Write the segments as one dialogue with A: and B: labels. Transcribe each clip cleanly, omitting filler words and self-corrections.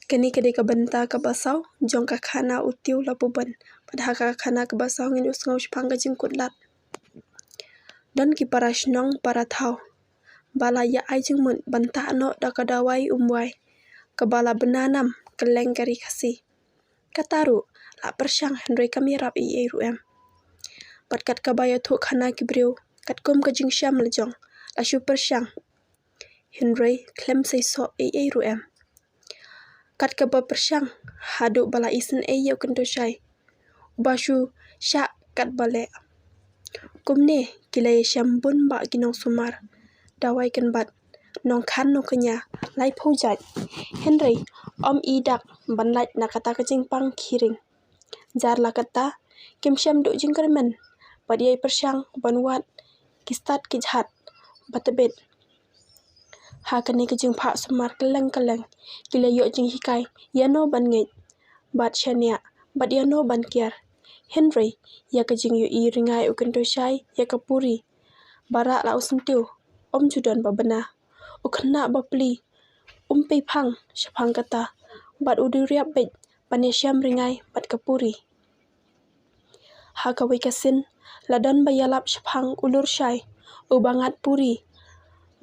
A: Kani kedai ka benta ka basau, jong ka khana utiu lapuban. Padha ka khana ka basau ngin usngau shpang ka jingkut lat. Dan ki para shnong para thau. Bala ya ai jingmun banta no da ka dawai umwai. Kabala benanam keleng kari kasi. Kataru la persyang hendrai kami rap i ruem. Pat kat kabaya tu khana ki briu, kat kum ka jing syam lejong. La shu persyang. Hendrai klem sei so i ruem. Kat ka ba persyang hadu bala isen yau kento syai. Bashu syak kat bale. Kumne kilai syam bun ba ginong sumar. Dawai kan bat nong khan no kenya lai phujat. Henry om idak banlait na kata ka jingpang kiring. Jar la kata kim syam du jingkermen. Badiai persyang banwat kistat kijhat batabet. Ha kani ka jing pha sumar keleng kila yo jing hikai yano ban ngej bat shania bat yano ban kiar Henry ya ka jing yo i ringai ukan to shai ya ka puri bara la usmtiu judan babana ukna bapli pe phang shapang kata bat uduriap bet panesham ringai bat kapuri ha ka wikasin ladan bayalap shapang ulur shai ubangat puri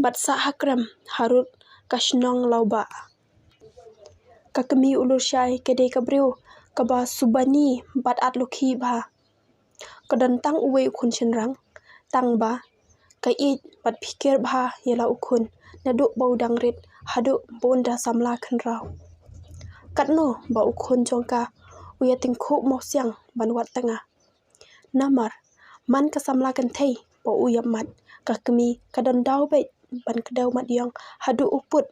A: bat sa hakram harut kashnong lauba. Kakami ulur syai kedai kabriu kaba subani bat at lukhi ba. Kadan tang uwe ukun chenrang tang ba kait bat pikir ba yala ukun naduk bau dangrit haduk bonda samla khenrau. Katno ba ukun jongka uya tingkhu mosyang banwat tengah. Namar man kasamla kan thei ba uyam mat kakami kadan dau bet ban kedau mat yong hadu uput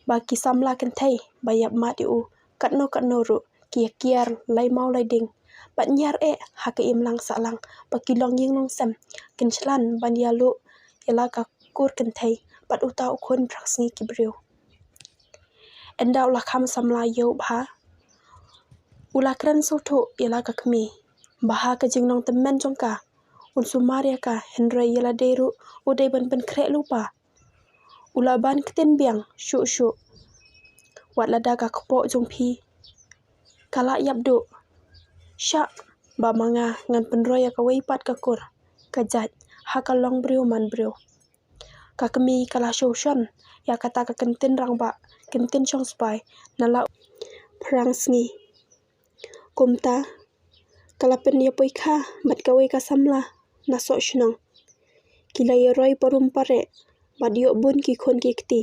A: baki samla kan thei bayap mat yu katno ru kiar lai mau lai ding bat nyar haka im lang salang baki long ying long sam kin chlan ban yalu yala ka kur kan thei bat uta ukun praksni kibriu endau la kham samla yo bha ula kran soto yala ka kmi baha ka jingnong temen jongka un sumaria ka hendrai yala deru udai ban kre lupa ulaban keten biang shu wat lada ka kpo jongpi kala yapdu syak ba manga ngan penroya ka weipat ka kur kajat haka long briu man briu ka kemi kala shon ya kata ka kenten rang ba kenten chong spai nala prang sngi kumta kala pen ya poikha bat ka wei ka samla na so shnong kila ya roi parum pare badio bun ki khon ki kti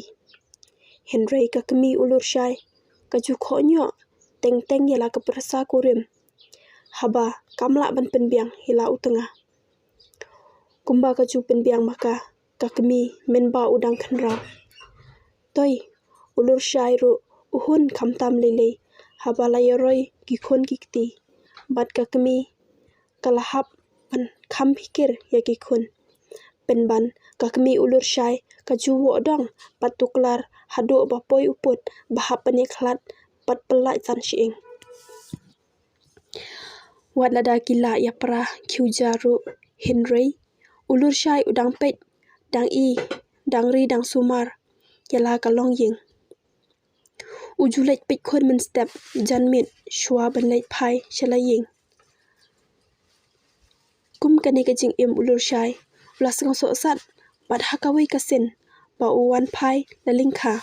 A: Henry ka kemi ulur syai ka ju khonyo teng yala ka persa kurim haba kamla ban penbiang hila utengah kumba ka ju penbiang maka ka kemi menba udang khenra toi ulur syai ru uhun khamtam lele haba la yoroi ki khon ki kti bat ka kemi kalahap ban kham pikir ya ki khon penban ka kemi ulur syai ka ju wo dong patuklar hadu bapoi uput bahap pani khlat pat pelai san shiing wat lada kila ya pra khujaru Henry ulur syai udang pet dang ri dang sumar yala ka long ying ujulet pet khon men step janmit shwa ban leit phai shalaying kum kani ka jing im ulur syai ula sang so sat bat hakawi kasin ba uwan phai lalingkha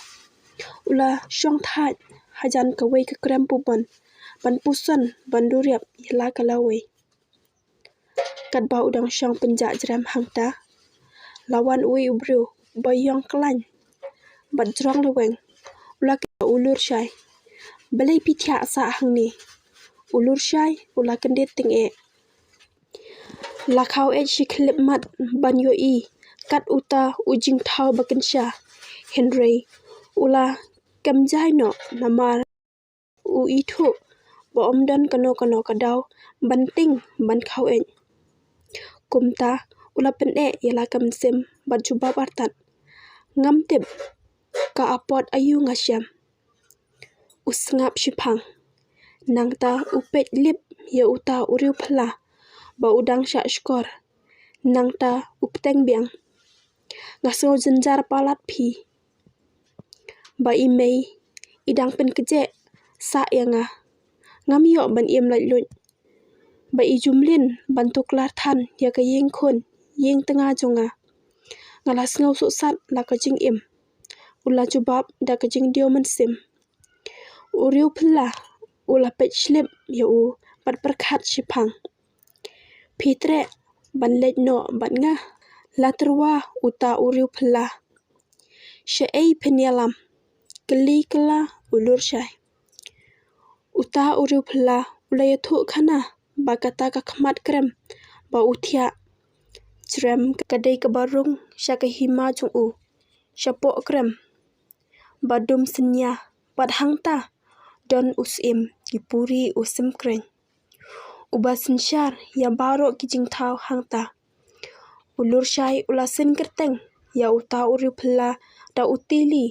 A: ula shong that hajan kawai ka krem puban ban pusan banduriap yala kalawi kat ba udang shong penja jram hangta lawan ui ubru bayong klan bat jrong leweng ula ka ulur syai balai pitya sa hangni ulur syai ula kendet ting lakau shiklip mat ban yo kat uta ujing thau bakensha Henry ula kamjai no namar u ithu ba omdan kano kadau banting ban khau kumta ula pen yala kamsim bat juba bartat ngamtip ka apot ayu ngasyam usngap shipang nangta upet lip ya uta uriu phala ba udang sya skor nangta upteng biang ngaso jenjar palat phi ba imei idang pen keje sa yang ngam ban im lai lut ba i jumlin ban tuklar than ya ka yeng khon yeng tengah jonga ngalas ngau so sat la ka jing im ula jubab da ka jing dio man sim uriu phla ula pech slip ya u bat perkhat shipang phitre ban lej no ban nga la terwa uta uriu phla she ei penyalam keli kala ulur syai uta uriu phla ula yathu khana ba kata ka khmat krem ba uthia Jrem kadai kebarung syaka hima jung u syapo krem badum senya bad hangta don usim kipuri usim kreng uba sensyar ya baro kijing thau hangta ulur syai ula sen kerteng ya uta uriu phla da utili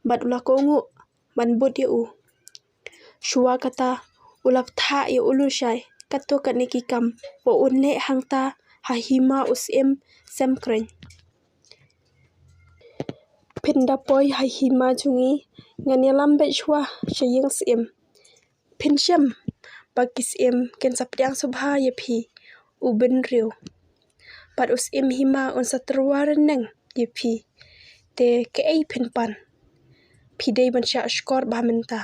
A: bad ula kongu ban bud ya u shua kata ulap tha ya ulur syai kato kaniki kam bo unle hangta hahima usim semkreng pinda poi hahima jungi nganyalam bechwa shayeng sim pinsham bagis im ken sapdyang subha ye phi ubin riu pat usim hima un satrwa reneng ye phi te ke ei pinpan phidei bansha skor ba menta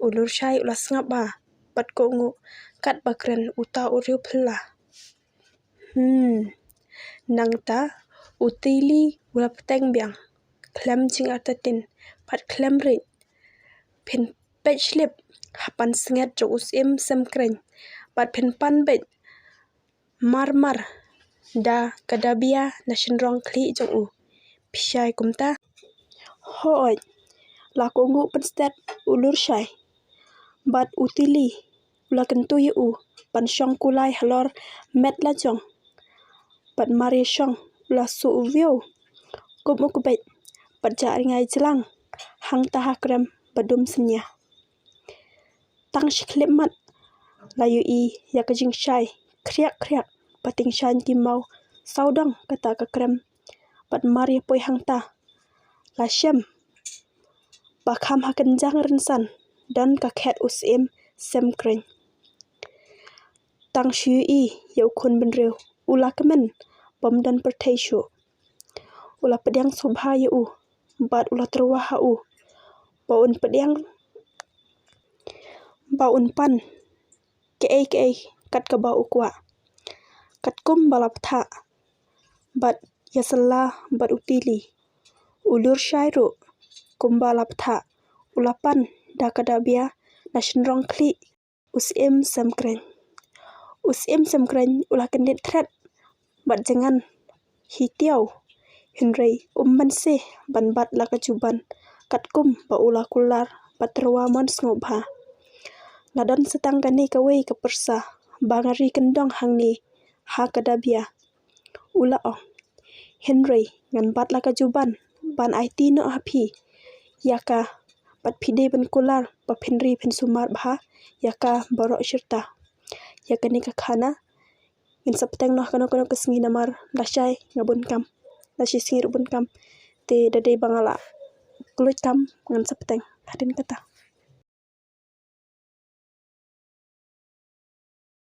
A: ulur syai ulas ngap ba pat kongu kat bakren uta uriu phla nangta utili ulap teng byang klem jing atatin pat klem rit pin pechlip hapan senget jo usim semkreng pat pin pan bet marmar da kadabia na shinrong kli jo u pishai kumta hoi la kongu penstet ulur syai bat utili ula kentu ye u pan shong kulai halor met la jong pat mari shong ula su view kup ukbet pat ja ringai jelang hang taha krem badum senya tang shiklip mat la yu i ya ka jing shai kriak pating shan ki mau saudang kata ka krem pat mari poi hang ta la shem bakham hakan jang rensan dan ka khet usim semkreng tang shu i ya khun benreu ula kemen bom dan perteshu ula pedyang subha ya u bat ula terwa ha u baun pedyang baun pan ke ei kat ka ba ukwa kat kum balap tha bat yasalla bat utili ulur syairu kumbalap tha ulapan da kadabia na shinrong kli usim semkreng ula kendit thret bat jangan hitiau hinrei umbanse ban bat la kajuban katkum ba ula kular patrwa mon snobha nadon setang kani kawei ka persa bangari kendong hangni ha kadabia ula ong hinrei ngan bat la kajuban ban IT no hapi yaka pat phide ban kular pa phinri phin sumar bha yaka baro shirta yakani ka khana in sapteng no kano kesngi namar dashai ngabun kam dashi singir bun kam te dade bangala kulit kam ngan sapteng hadin kata